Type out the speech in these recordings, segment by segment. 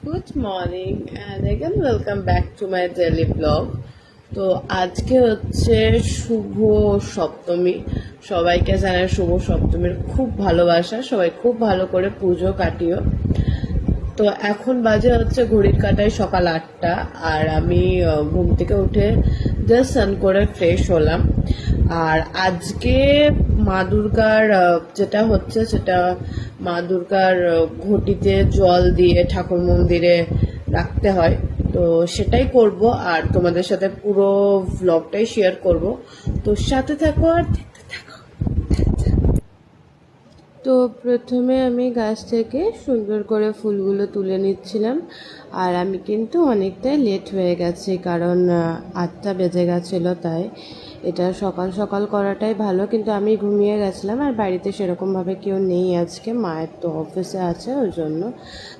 Good morning and again welcome back to my daily blog. তো আজকে হচ্ছে শুভ সপ্তমী। সবাইকে জানাই শুভ সপ্তমীর খুব ভালোবাসা। সবাই খুব ভালো করে পুজো কাটিও। তো এখন বাজে হচ্ছে ঘড়ির কাঁটায় সকাল 8টা, আর আমি ঘুম থেকে উঠে জাস্ট স্নান করে ফ্রেশ হলাম। আর আজকে মা দুর্গার যেটা হচ্ছে সেটা মা দুর্গার ঘটিতে জল দিয়ে ঠাকুর মন্দিরে রাখতে হয়। তো সেটাই করব আর তোমাদের সাথে পুরো ভ্লগটাই শেয়ার করব। তো সাথে থাকো আর দেখতে থাকো। তো প্রথমে আমি গাছ থেকে সুন্দর করে ফুলগুলো তুলে নিচ্ছিলাম। আর আমি কিন্তু অনেকটাই লেট হয়ে গেছে, কারণ 8টা বেজে গেছিলো, তাই এটা সকাল সকাল করাটাই ভালো। কিন্তু আমি ঘুমিয়ে গেছিলাম আর বাড়িতে সেরকমভাবে কেউ নেই আজকে, মায়ের তো অফিসে আছে ওই জন্য।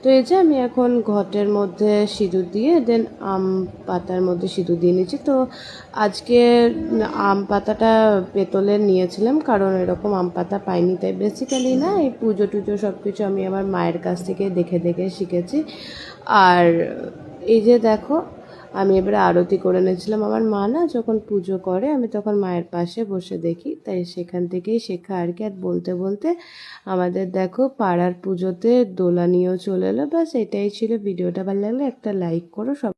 তো এই যে আমি এখন ঘটের মধ্যে সিঁদুর দিয়ে দেন আম পাতার মধ্যে সিঁদুর দিয়ে নিচ্ছি। তো আজকে আম পাতাটা পেতলের নিয়েছিলাম, কারণ এরকম আম পাতা পাইনি, তাই বেসিক্যালি না এই পুজো টুজো সব কিছু আমি আমার মায়ের কাছ থেকে দেখে দেখে শিখেছি। আর এই যে দেখো, আমি এবারে আরতি করে নিয়েছিলাম। আমার মা না যখন পুজো করে আমি তখন মায়ের পাশে বসে দেখি, তাই সেখান থেকেই শেখা আর কি। আর বলতে বলতে আমাদের দেখো পাড়ার পুজোতে দোলা নিয়েও চলে এলো। ব্যাস এটাই ছিল। ভিডিওটা ভালো লাগলে একটা লাইক করো। সব